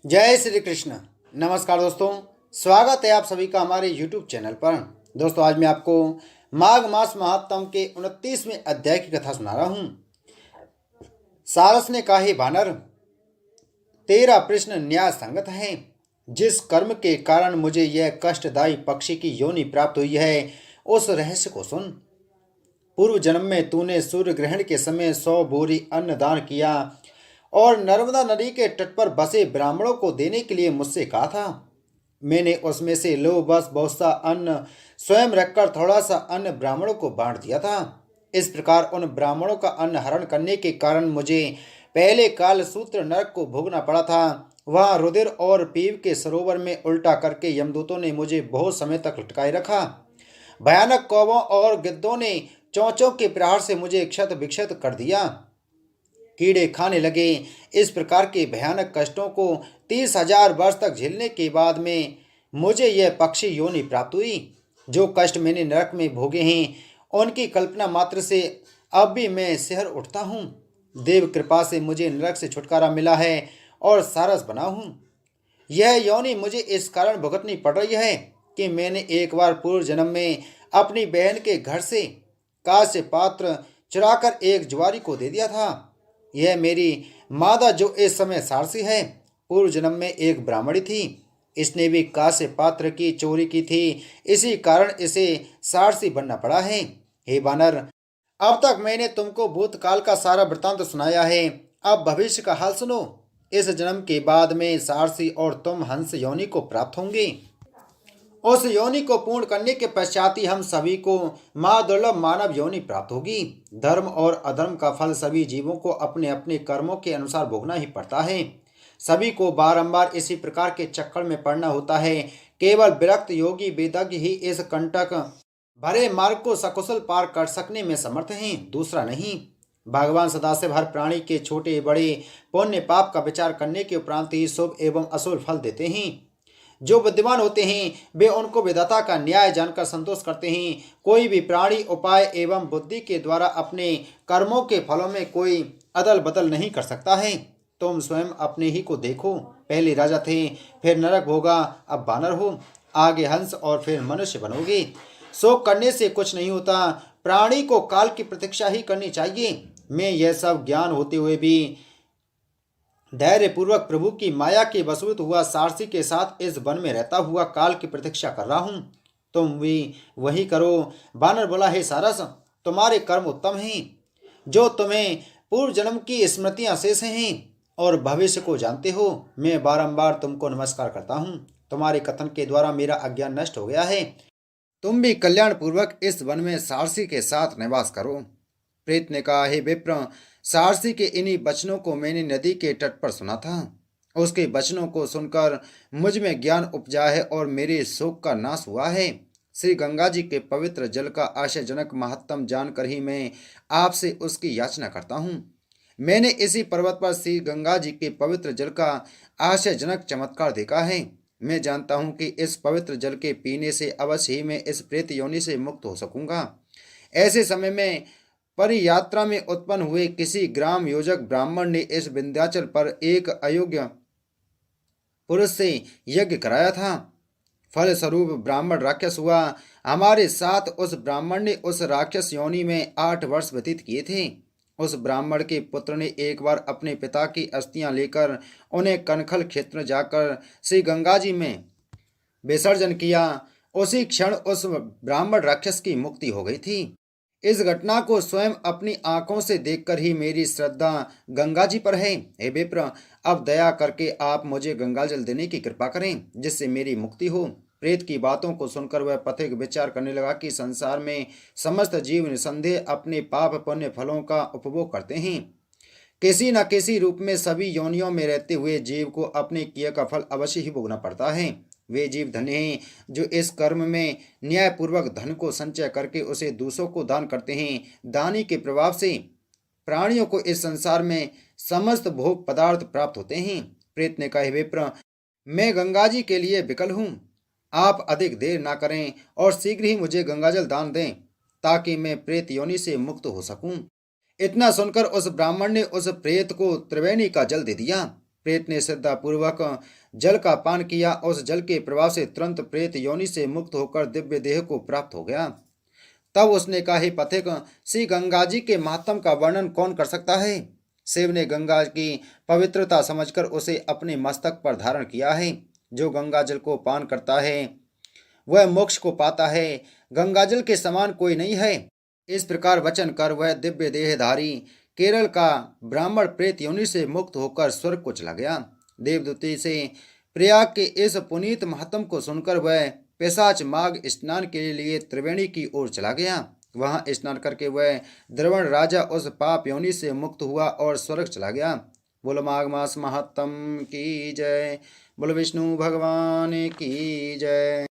जय श्री कृष्ण। नमस्कार दोस्तों, स्वागत है आप सभी का हमारे YouTube चैनल पर। दोस्तों, आज मैं आपको माघ मास महात्म के 29वें अध्याय की कथा सुना रहा हूँ। सारस ने कहा, हे वानर, तेरा प्रश्न न्याय संगत है। जिस कर्म के कारण मुझे यह कष्टदायी पक्षी की योनि प्राप्त हुई है, उस रहस्य को सुन। पूर्व जन्म में तूने सूर्य ग्रहण के समय 100 बोरी अन्न दान किया और नर्मदा नदी के तट पर बसे ब्राह्मणों को देने के लिए मुझसे कहा था। मैंने उसमें से लो बस बहुत सा अन्न स्वयं रखकर थोड़ा सा अन्न ब्राह्मणों को बांट दिया था। इस प्रकार उन ब्राह्मणों का अन्न हरण करने के कारण मुझे पहले काल सूत्र नरक को भोगना पड़ा था। वहां रुधिर और पीव के सरोवर में उल्टा करके यमदूतों ने मुझे बहुत समय तक लटकाए रखा। भयानक कौवों और गिद्धों ने चोंचों के प्रहार से मुझे क्षत विक्षत कर दिया। कीड़े खाने लगे। इस प्रकार के भयानक कष्टों को 30,000 वर्ष तक झेलने के बाद में मुझे यह पक्षी योनि प्राप्त हुई। जो कष्ट मैंने नरक में भोगे हैं, उनकी कल्पना मात्र से अब भी मैं सिहर उठता हूँ। देव कृपा से मुझे नरक से छुटकारा मिला है और सारस बना हूँ। यह योनि मुझे इस कारण भुगतनी पड़ रही है कि मैंने एक बार पूर्व जन्म में अपनी बहन के घर से कांस्य पात्र चुराकर एक जुआरी को दे दिया था। यह मेरी मादा जो इस समय सारसी है, पूर्व जन्म में एक ब्राह्मणी थी। इसने भी कांस्य पात्र की चोरी की थी। इसी कारण इसे सारसी बनना पड़ा है। हे बानर, अब तक मैंने तुमको भूतकाल का सारा वृतांत सुनाया है। अब भविष्य का हाल सुनो। इस जन्म के बाद में सारसी और तुम हंस योनि को प्राप्त होंगे। उस योनि को पूर्ण करने के पश्चात ही हम सभी को माँ दुर्लभ मानव योनि प्राप्त होगी। धर्म और अधर्म का फल सभी जीवों को अपने अपने कर्मों के अनुसार भोगना ही पड़ता है। सभी को बारंबार इसी प्रकार के चक्कर में पड़ना होता है। केवल विरक्त योगी वेदज्ञ ही इस कंटक भरे मार्ग को सकुशल पार कर सकने में समर्थ हैं, दूसरा नहीं। भगवान सदाशिव हर प्राणी के छोटे बड़े पुण्य पाप का विचार करने के उपरांत ही शुभ एवं अशुभ फल देते हैं। जो बुद्धिमान होते हैं वे उनको विधाता का न्याय जानकर संतोष करते हैं। कोई भी प्राणी उपाय एवं बुद्धि के द्वारा अपने कर्मों के फलों में कोई अदल बदल नहीं कर सकता है। तुम स्वयं अपने ही को देखो। पहले राजा थे, फिर नरक भोगा, अब बानर हो, आगे हंस और फिर मनुष्य बनोगे। शोक करने से कुछ नहीं होता। प्राणी को काल की प्रतीक्षा ही करनी चाहिए। मैं यह सब ज्ञान होते हुए भी धैर्य पूर्वक प्रभु की माया के वशीभूत हुआ सारसी के साथ इस वन में रहता हुआ काल की प्रतीक्षा कर रहा हूँ। तुम भी वही करो। बानर बोला, हे सारस, तुम्हारे कर्म उत्तम हैं। जो तुम्हें पूर्व जन्म की स्मृतियां शेष हैं और भविष्य को जानते हो। मैं बारंबार तुमको नमस्कार करता हूँ। तुम्हारे कथन के द्वारा मेरा अज्ञान नष्ट हो गया है। तुम भी कल्याण पूर्वक इस वन में सारसी के साथ निवास करो। प्रेत ने कहा, हे विप्र, सारसी के इन्हीं वचनों को मैंने नदी के तट पर सुना था। उसके वचनों को सुनकर मुझ में ज्ञान उपजा है और मेरे शोक का नाश हुआ है। श्री गंगा जी के पवित्र जल का आश्चर्यजनक महत्तम जानकर ही मैं आपसे उसकी याचना करता हूँ। मैंने इसी पर्वत पर श्री गंगा जी के पवित्र जल का आश्चर्यजनक चमत्कार देखा है। मैं जानता हूँ कि इस पवित्र जल के पीने से अवश्य ही मैं इस प्रेत योनि से मुक्त हो सकूंगा। ऐसे समय में परियात्रा में उत्पन्न हुए किसी ग्राम योजक ब्राह्मण ने इस विंध्याचल पर एक अयोग्य पुरुष से यज्ञ कराया था। फल स्वरूप ब्राह्मण राक्षस हुआ। हमारे साथ उस ब्राह्मण ने उस राक्षस योनि में 8 वर्ष व्यतीत किए थे। उस ब्राह्मण के पुत्र ने एक बार अपने पिता की अस्थियां लेकर उन्हें कनखल क्षेत्र जाकर श्री गंगा जी में विसर्जन किया। उसी क्षण उस ब्राह्मण राक्षस की मुक्ति हो गई थी। इस घटना को स्वयं अपनी आंखों से देखकर ही मेरी श्रद्धा गंगा जी पर है। हे विप्र, अब दया करके आप मुझे गंगा जल देने की कृपा करें, जिससे मेरी मुक्ति हो। प्रेत की बातों को सुनकर वह पथिक विचार करने लगा कि संसार में समस्त जीव निसंदेह अपने पाप पुण्य फलों का उपभोग करते हैं। किसी न किसी रूप में सभी योनियों में रहते हुए जीव को अपने किए का फल अवश्य ही भोगना पड़ता है। वे जीव धन्य हैं जो इस कर्म में न्यायपूर्वक धन को संचय करके उसे दूसरों को दान करते हैं। दानी के प्रभाव से प्राणियों को इस संसार में समस्त भोग पदार्थ प्राप्त होते हैं। प्रेत ने कहा, विप्र, मैं गंगा जी के लिए विकल हूँ। आप अधिक देर ना करें और शीघ्र ही मुझे गंगाजल दान दें, ताकि मैं प्रेत योनि से मुक्त हो सकूं। इतना सुनकर उस ब्राह्मण ने उस प्रेत को त्रिवेणी का जल दे दिया। प्रेत ने श्रद्धापूर्वक जल का पान किया। उस जल के प्रभाव से तुरंत प्रेत योनि से मुक्त होकर दिव्य देह को प्राप्त हो गया। तब उसने कहा, हे पथिक, श्री गंगा जी के महात्म का वर्णन कौन कर सकता है। शिव ने गंगा की पवित्रता समझकर उसे अपने मस्तक पर धारण किया है। जो गंगा जल को पान करता है वह मोक्ष को पाता है। गंगा जल के समान कोई नहीं है। इस प्रकार वचन कर वह दिव्य देहधारी केरल का ब्राह्मण प्रेत योनि से मुक्त होकर स्वर्ग को चला गया। देवदूती से प्रयाग के इस पुनीत महात्म को सुनकर वह पिशाच माघ स्नान के लिए त्रिवेणी की ओर चला गया। वहां स्नान करके वह द्रवण राजा उस पाप योनि से मुक्त हुआ और स्वर्ग चला गया। बोलो माघ मास महात्म की जय। बोलो विष्णु भगवान की जय।